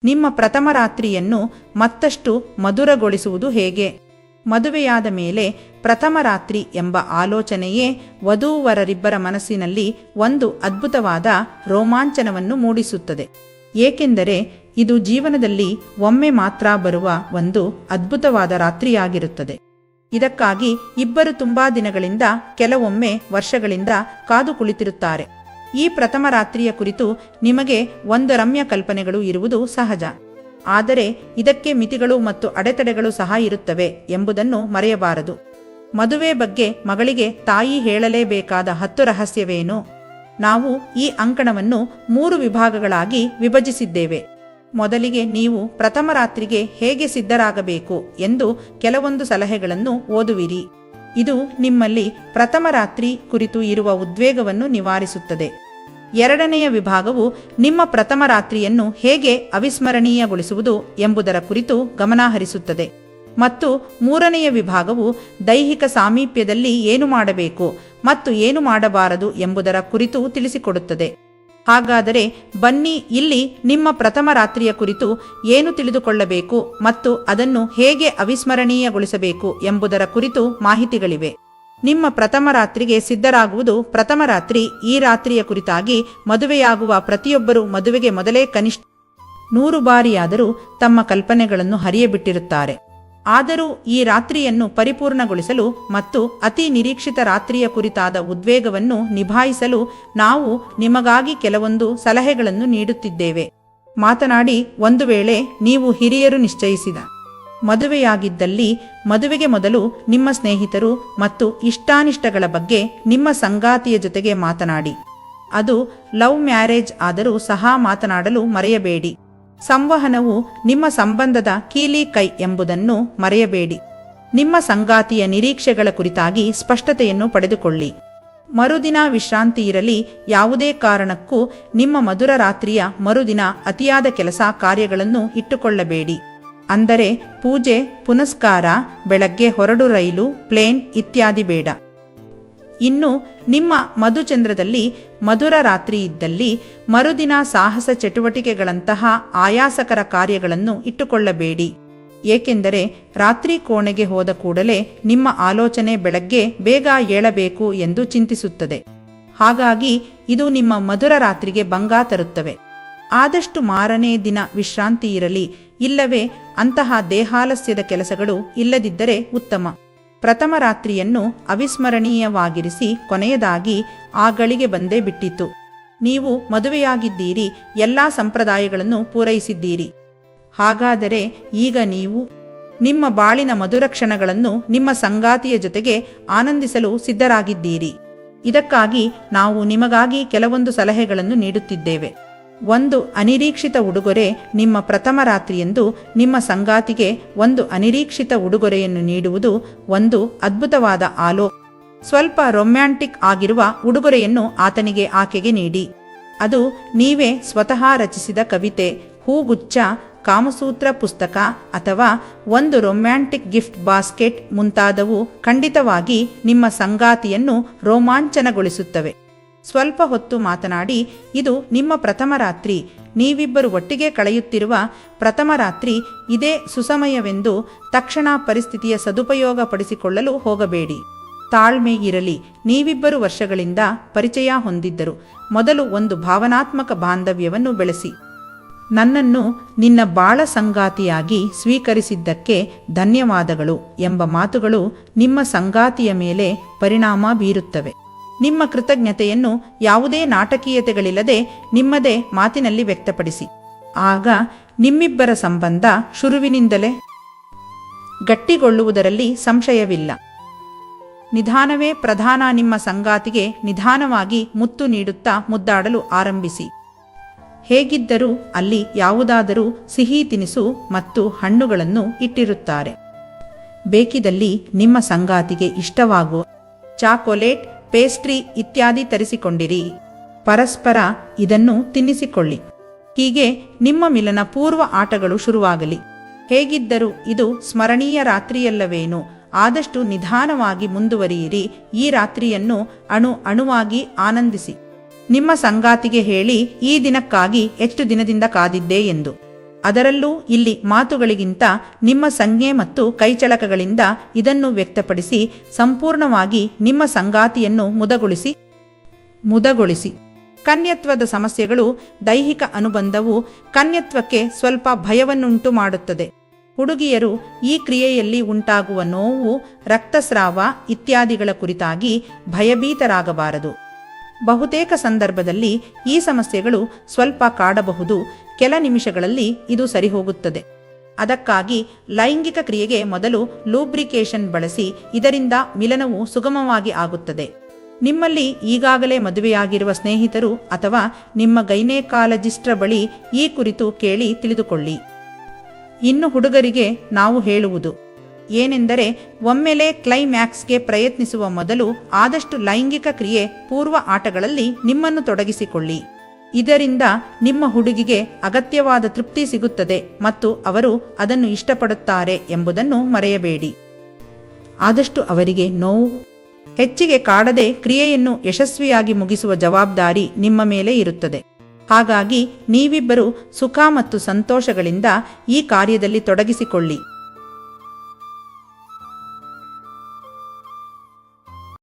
ನಿಮ್ಮ ಪ್ರಥಮ ರಾತ್ರಿಯನ್ನು ಮತ್ತಷ್ಟು ಮಧುರಗೊಳಿಸುವುದು ಹೇಗೆ? ಮದುವೆಯಾದ ಮೇಲೆ ಪ್ರಥಮ ರಾತ್ರಿ ಎಂಬ ಆಲೋಚನೆಯೇ ವಧೂವರರಿಬ್ಬರ ಮನಸ್ಸಿನಲ್ಲಿ ಒಂದು ಅದ್ಭುತವಾದ ರೋಮಾಂಚನವನ್ನು ಮೂಡಿಸುತ್ತದೆ. ಏಕೆಂದರೆ ಇದು ಜೀವನದಲ್ಲಿ ಒಮ್ಮೆ ಮಾತ್ರ ಬರುವ ಒಂದು ಅದ್ಭುತವಾದ ರಾತ್ರಿಯಾಗಿರುತ್ತದೆ. ಇದಕ್ಕಾಗಿ ಇಬ್ಬರು ತುಂಬಾ ದಿನಗಳಿಂದ, ಕೆಲವೊಮ್ಮೆ ವರ್ಷಗಳಿಂದ ಕಾದು ಕುಳಿತಿರುತ್ತಾರೆ. ಈ ಪ್ರಥಮ ರಾತ್ರಿಯ ಕುರಿತು ನಿಮಗೆ ಒಂದು ರಮ್ಯ ಕಲ್ಪನೆಗಳು ಇರುವುದು ಸಹಜ. ಆದರೆ ಇದಕ್ಕೆ ಮಿತಿಗಳು ಮತ್ತು ಅಡೆತಡೆಗಳು ಸಹ ಇರುತ್ತವೆ ಎಂಬುದನ್ನು ಮರೆಯಬಾರದು. ಮದುವೆ ಬಗ್ಗೆ ಮಗಳಿಗೆ ತಾಯಿ ಹೇಳಲೇಬೇಕಾದ 10 ರಹಸ್ಯವೇನು? ನಾವು ಈ ಅಂಕಣವನ್ನು 3 ವಿಭಾಗಗಳಾಗಿ ವಿಭಜಿಸಿದ್ದೇವೆ. ಮೊದಲಿಗೆ ನೀವು ಪ್ರಥಮ ರಾತ್ರಿಗೆ ಹೇಗೆ ಸಿದ್ಧರಾಗಬೇಕು ಎಂದು ಕೆಲವೊಂದು ಸಲಹೆಗಳನ್ನು ಓದುವಿರಿ. ಇದು ನಿಮ್ಮಲ್ಲಿ ಪ್ರಥಮ ರಾತ್ರಿ ಕುರಿತು ಇರುವ ಉದ್ವೇಗವನ್ನು ನಿವಾರಿಸುತ್ತದೆ. ಎರಡನೆಯ ವಿಭಾಗವು ನಿಮ್ಮ ಪ್ರಥಮ ರಾತ್ರಿಯನ್ನು ಹೇಗೆ ಅವಿಸ್ಮರಣೀಯಗೊಳಿಸುವುದು ಎಂಬುದರ ಕುರಿತು ಗಮನಹರಿಸುತ್ತದೆ. ಮತ್ತು ಮೂರನೆಯ ವಿಭಾಗವು ದೈಹಿಕ ಸಾಮೀಪ್ಯದಲ್ಲಿ ಏನು ಮಾಡಬೇಕು ಮತ್ತು ಏನು ಮಾಡಬಾರದು ಎಂಬುದರ ಕುರಿತು ತಿಳಿಸಿಕೊಡುತ್ತದೆ. ಹಾಗಾದರೆ ಬನ್ನಿ, ಇಲ್ಲಿ ನಿಮ್ಮ ಪ್ರಥಮ ರಾತ್ರಿಯ ಕುರಿತು ಏನು ತಿಳಿದುಕೊಳ್ಳಬೇಕು ಮತ್ತು ಅದನ್ನು ಹೇಗೆ ಅವಿಸ್ಮರಣೀಯಗೊಳಿಸಬೇಕು ಎಂಬುದರ ಕುರಿತು ಮಾಹಿತಿಗಳಿವೆ. ನಿಮ್ಮ ಪ್ರಥಮ ರಾತ್ರಿಗೆ ಸಿದ್ಧರಾಗುವುದು ಪ್ರಥಮ ರಾತ್ರಿ. ಈ ರಾತ್ರಿಯ ಕುರಿತಾಗಿ ಮದುವೆಯಾಗುವ ಪ್ರತಿಯೊಬ್ಬರೂ ಮದುವೆಗೆ ಮೊದಲೇ ಕನಿಷ್ಠ 100 ಬಾರಿಯಾದರೂ ತಮ್ಮ ಕಲ್ಪನೆಗಳನ್ನು ಹರಿಯಬಿಟ್ಟಿರುತ್ತಾರೆ. ಆದರೂ ಈ ರಾತ್ರಿಯನ್ನು ಪರಿಪೂರ್ಣಗೊಳಿಸಲು ಮತ್ತು ಅತಿ ನಿರೀಕ್ಷಿತ ರಾತ್ರಿಯ ಕುರಿತಾದ ಉದ್ವೇಗವನ್ನು ನಿಭಾಯಿಸಲು ನಾವು ನಿಮಗಾಗಿ ಕೆಲವೊಂದು ಸಲಹೆಗಳನ್ನು ನೀಡುತ್ತಿದ್ದೇವೆ. ಮಾತನಾಡಿ. ಒಂದು ವೇಳೆ ನೀವು ಹಿರಿಯರು ನಿಶ್ಚಯಿಸಿದ ಮದುವೆಯಾಗಿದ್ದಲ್ಲಿ, ಮದುವೆಗೆ ಮೊದಲು ನಿಮ್ಮ ಸ್ನೇಹಿತರು ಮತ್ತು ಇಷ್ಟಾನಿಷ್ಟಗಳ ಬಗ್ಗೆ ನಿಮ್ಮ ಸಂಗಾತಿಯ ಜೊತೆಗೆ ಮಾತನಾಡಿ. ಅದು ಲವ್ ಮ್ಯಾರೇಜ್ ಆದರೂ ಸಹ ಮಾತನಾಡಲು ಮರೆಯಬೇಡಿ. ಸಂವಹನವು ನಿಮ್ಮ ಸಂಬಂಧದ ಕೀಲಿ ಕೈ ಎಂಬುದನ್ನು ಮರೆಯಬೇಡಿ. ನಿಮ್ಮ ಸಂಗಾತಿಯ ನಿರೀಕ್ಷೆಗಳ ಕುರಿತಾಗಿ ಸ್ಪಷ್ಟತೆಯನ್ನು ಪಡೆದುಕೊಳ್ಳಿ. ಮರುದಿನ ವಿಶ್ರಾಂತಿ ಇರಲಿ. ಯಾವುದೇ ಕಾರಣಕ್ಕೂ ನಿಮ್ಮ ಮಧುರ ರಾತ್ರಿಯ ಮರುದಿನ ಅತಿಯಾದ ಕೆಲಸ ಕಾರ್ಯಗಳನ್ನು ಇಟ್ಟುಕೊಳ್ಳಬೇಡಿ. ಅಂದರೆ ಪೂಜೆ, ಪುನಸ್ಕಾರ, ಬೆಳಗ್ಗೆ ಹೊರಡು ರೈಲು, ಪ್ಲೇನ್ ಇತ್ಯಾದಿ ಬೇಡ. ಇನ್ನು ನಿಮ್ಮ ಮಧುಚಂದ್ರದಲ್ಲಿ ಮಧುರ ರಾತ್ರಿ ಇದ್ದಲ್ಲಿ ಮರುದಿನ ಸಾಹಸ ಚಟುವಟಿಕೆಗಳಂತಹ ಆಯಾಸಕರ ಕಾರ್ಯಗಳನ್ನು ಇಟ್ಟುಕೊಳ್ಳಬೇಡಿ. ಏಕೆಂದರೆ ರಾತ್ರಿ ಕೋಣೆಗೆ ಹೋದ ಕೂಡಲೇ ನಿಮ್ಮ ಆಲೋಚನೆ ಬೆಳಗ್ಗೆ ಬೇಗ ಏಳಬೇಕು ಎಂದು ಚಿಂತಿಸುತ್ತದೆ. ಹಾಗಾಗಿ ಇದು ನಿಮ್ಮ ಮಧುರ ರಾತ್ರಿಗೆ ಭಂಗ ತರುತ್ತವೆ. ಆದಷ್ಟು ಮಾರನೇ ದಿನ ವಿಶ್ರಾಂತಿ ಇರಲಿ. ಇಲ್ಲವೇ ಅಂತಹ ದೇಹಾಲಸ್ಯದ ಕೆಲಸಗಳು ಇಲ್ಲದಿದ್ದರೆ ಉತ್ತಮ. ಪ್ರಥಮ ರಾತ್ರಿಯನ್ನು ಅವಿಸ್ಮರಣೀಯವಾಗಿರಿಸಿ ಕೊನೆಯದಾಗಿ ಆ ಗಳಿಗೆ ಬಂದೇ ಬಿಟ್ಟಿತು. ನೀವು ಮದುವೆಯಾಗಿದ್ದೀರಿ, ಎಲ್ಲಾ ಸಂಪ್ರದಾಯಗಳನ್ನು ಪೂರೈಸಿದ್ದೀರಿ. ಹಾಗಾದರೆ ಈಗ ನೀವು ನಿಮ್ಮ ಬಾಳಿನ ಮಧುರ ಕ್ಷಣಗಳನ್ನು ನಿಮ್ಮ ಸಂಗಾತಿಯ ಜೊತೆಗೆ ಆನಂದಿಸಲು ಸಿದ್ಧರಾಗಿದ್ದೀರಿ. ಇದಕ್ಕಾಗಿ ನಾವು ನಿಮಗಾಗಿ ಕೆಲವೊಂದು ಸಲಹೆಗಳನ್ನು ನೀಡುತ್ತಿದ್ದೇವೆ. 1. ಅನಿರೀಕ್ಷಿತ ಉಡುಗೊರೆ. ನಿಮ್ಮ ಪ್ರಥಮ ರಾತ್ರಿಯಂದು ನಿಮ್ಮ ಸಂಗಾತಿಗೆ ಒಂದು ಅನಿರೀಕ್ಷಿತ ಉಡುಗೊರೆಯನ್ನು ನೀಡುವುದು ಒಂದು ಅದ್ಭುತವಾದ ಸ್ವಲ್ಪ ರೊಮ್ಯಾಂಟಿಕ್ ಆಗಿರುವ ಉಡುಗೊರೆಯನ್ನು ಆಕೆಗೆ ನೀಡಿ. ಅದು ನೀವೇ ಸ್ವತಃ ರಚಿಸಿದ ಕವಿತೆ, ಹೂಗುಚ್ಛ, ಕಾಮಸೂತ್ರ ಪುಸ್ತಕ ಅಥವಾ ಒಂದು ರೊಮ್ಯಾಂಟಿಕ್ ಗಿಫ್ಟ್ ಬಾಸ್ಕೆಟ್ ಮುಂತಾದವು ಖಂಡಿತವಾಗಿ ನಿಮ್ಮ ಸಂಗಾತಿಯನ್ನು ರೋಮಾಂಚನಗೊಳಿಸುತ್ತವೆ. ಸ್ವಲ್ಪ ಹೊತ್ತು ಮಾತನಾಡಿ. ಇದು ನಿಮ್ಮ ಪ್ರಥಮ ರಾತ್ರಿ. ನೀವಿಬ್ಬರು ಒಟ್ಟಿಗೆ ಕಳೆಯುತ್ತಿರುವ ಪ್ರಥಮ ರಾತ್ರಿ. ಇದೇ ಸುಸಮಯವೆಂದು ತಕ್ಷಣ ಪರಿಸ್ಥಿತಿಯ ಸದುಪಯೋಗ ಪಡಿಸಿಕೊಳ್ಳಲು ಹೋಗಬೇಡಿ. ತಾಳ್ಮೆ ಇರಲಿ. ನೀವಿಬ್ಬರು ವರ್ಷಗಳಿಂದ ಪರಿಚಯ ಹೊಂದಿದ್ದರು. ಮೊದಲು ಒಂದು ಭಾವನಾತ್ಮಕ ಬಾಂಧವ್ಯವನ್ನು ಬೆಳೆಸಿ. ನನ್ನನ್ನು ನಿನ್ನ ಬಾಳ ಸಂಗಾತಿಯಾಗಿ ಸ್ವೀಕರಿಸಿದ್ದಕ್ಕೆ ಧನ್ಯವಾದಗಳು ಎಂಬ ಮಾತುಗಳು ನಿಮ್ಮ ಸಂಗಾತಿಯ ಮೇಲೆ ಪರಿಣಾಮ ಬೀರುತ್ತವೆ. ನಿಮ್ಮ ಕೃತಜ್ಞತೆಯನ್ನು ಯಾವುದೇ ನಾಟಕೀಯತೆಗಳಿಲ್ಲದೆ ನಿಮ್ಮದೇ ಮಾತಿನಲ್ಲಿ ವ್ಯಕ್ತಪಡಿಸಿ. ಆಗ ನಿಮ್ಮಿಬ್ಬರ ಸಂಬಂಧ ಶುರುವಿನಿಂದಲೇ ಗಟ್ಟಿಗೊಳ್ಳುವುದರಲ್ಲಿ ಸಂಶಯವಿಲ್ಲ. ನಿಧಾನವೇ ಪ್ರಧಾನ. ನಿಮ್ಮ ಸಂಗಾತಿಗೆ ನಿಧಾನವಾಗಿ ಮುತ್ತು ನೀಡುತ್ತಾ ಮುದ್ದಾಡಲು ಆರಂಭಿಸಿ. ಹೇಗಿದ್ದರೂ ಅಲ್ಲಿ ಯಾವುದಾದರೂ ಸಿಹಿ ತಿನಿಸು ಮತ್ತು ಹಣ್ಣುಗಳನ್ನು ಇಟ್ಟಿರುತ್ತಾರೆ. ಬೇಕಿದಲ್ಲಿ ನಿಮ್ಮ ಸಂಗಾತಿಗೆ ಇಷ್ಟವಾಗುವ ಚಾಕೊಲೇಟ್, ಪೇಸ್ಟ್ರಿ ಇತ್ಯಾದಿ ತರಿಸಿಕೊಂಡಿರಿ. ಪರಸ್ಪರ ಇದನ್ನು ತಿನ್ನಿಸಿಕೊಳ್ಳಿ. ಹೀಗೆ ನಿಮ್ಮ ಮಿಲನ ಪೂರ್ವ ಆಟಗಳು ಶುರುವಾಗಲಿ. ಹೇಗಿದ್ದರೂ ಇದು ಸ್ಮರಣೀಯ ರಾತ್ರಿಯಲ್ಲವೇನು? ಆದಷ್ಟು ನಿಧಾನವಾಗಿ ಮುಂದುವರಿಯಿರಿ. ಈ ರಾತ್ರಿಯನ್ನು ಅಣುವಾಗಿ ಆನಂದಿಸಿ. ನಿಮ್ಮ ಸಂಗಾತಿಗೆ ಹೇಳಿ, ಈ ದಿನಕ್ಕಾಗಿ ಎಷ್ಟು ದಿನದಿಂದ ಕಾದಿದ್ದೆ ಎಂದು. ಅದರಲ್ಲೂ ಇಲ್ಲಿ ಮಾತುಗಳಿಗಿಂತ ನಿಮ್ಮ ಸಂಜ್ಞೆ ಮತ್ತು ಕೈಚಳಕಗಳಿಂದ ಇದನ್ನು ವ್ಯಕ್ತಪಡಿಸಿ ಸಂಪೂರ್ಣವಾಗಿ ನಿಮ್ಮ ಸಂಗಾತಿಯನ್ನು ಮುದಗೊಳಿಸಿ. ಕನ್ಯತ್ವದ ಸಮಸ್ಯೆಗಳು. ದೈಹಿಕ ಅನುಬಂಧವು ಕನ್ಯತ್ವಕ್ಕೆ ಸ್ವಲ್ಪ ಭಯವನ್ನುಂಟು ಮಾಡುತ್ತದೆ. ಹುಡುಗಿಯರು ಈ ಕ್ರಿಯೆಯಲ್ಲಿ ಉಂಟಾಗುವ ನೋವು, ರಕ್ತಸ್ರಾವ ಇತ್ಯಾದಿಗಳ ಕುರಿತಾಗಿ ಭಯಭೀತರಾಗಬಾರದು. ಬಹುತೇಕ ಸಂದರ್ಭದಲ್ಲಿ ಈ ಸಮಸ್ಯೆಗಳು ಸ್ವಲ್ಪ ಕಾಡಬಹುದು, ಕೆಲ ನಿಮಿಷಗಳಲ್ಲಿ ಇದು ಸರಿಹೋಗುತ್ತದೆ. ಅದಕ್ಕಾಗಿ ಲೈಂಗಿಕ ಕ್ರಿಯೆಗೆ ಮೊದಲು ಲೂಬ್ರಿಕೇಶನ್ ಬಳಸಿ, ಇದರಿಂದ ಮಿಲನವು ಸುಗಮವಾಗಿ ಆಗುತ್ತದೆ. ನಿಮ್ಮಲ್ಲಿ ಈಗಾಗಲೇ ಮದುವೆಯಾಗಿರುವ ಸ್ನೇಹಿತರು ಅಥವಾ ನಿಮ್ಮ ಗೈನೆಕಾಲಜಿಸ್ಟ್ರ ಬಳಿ ಈ ಕುರಿತು ಕೇಳಿ ತಿಳಿದುಕೊಳ್ಳಿ. ಇನ್ನು ಹುಡುಗರಿಗೆ ನಾವು ಹೇಳುವುದು ಏನೆಂದರೆ, ಒಮ್ಮೆಲೆ ಕ್ಲೈಮ್ಯಾಕ್ಸ್ಗೆ ಪ್ರಯತ್ನಿಸುವ ಮೊದಲು ಆದಷ್ಟು ಲೈಂಗಿಕ ಕ್ರಿಯೆ ಪೂರ್ವ ಆಟಗಳಲ್ಲಿ ನಿಮ್ಮನ್ನು ತೊಡಗಿಸಿಕೊಳ್ಳಿ. ಇದರಿಂದ ನಿಮ್ಮ ಹುಡುಗಿಗೆ ಅಗತ್ಯವಾದ ತೃಪ್ತಿ ಸಿಗುತ್ತದೆ ಮತ್ತು ಅವರು ಅದನ್ನು ಇಷ್ಟಪಡುತ್ತಾರೆ ಎಂಬುದನ್ನು ಮರೆಯಬೇಡಿ. ಆದಷ್ಟು ಅವರಿಗೆ ನೋವು ಹೆಚ್ಚಿಗೆ ಕಾಡದೆ ಕ್ರಿಯೆಯನ್ನು ಯಶಸ್ವಿಯಾಗಿ ಮುಗಿಸುವ ಜವಾಬ್ದಾರಿ ನಿಮ್ಮ ಮೇಲೆ ಇರುತ್ತದೆ. ಹಾಗಾಗಿ ನೀವಿಬ್ಬರು ಸುಖ ಮತ್ತು ಸಂತೋಷಗಳಿಂದ ಈ ಕಾರ್ಯದಲ್ಲಿ ತೊಡಗಿಸಿಕೊಳ್ಳಿ.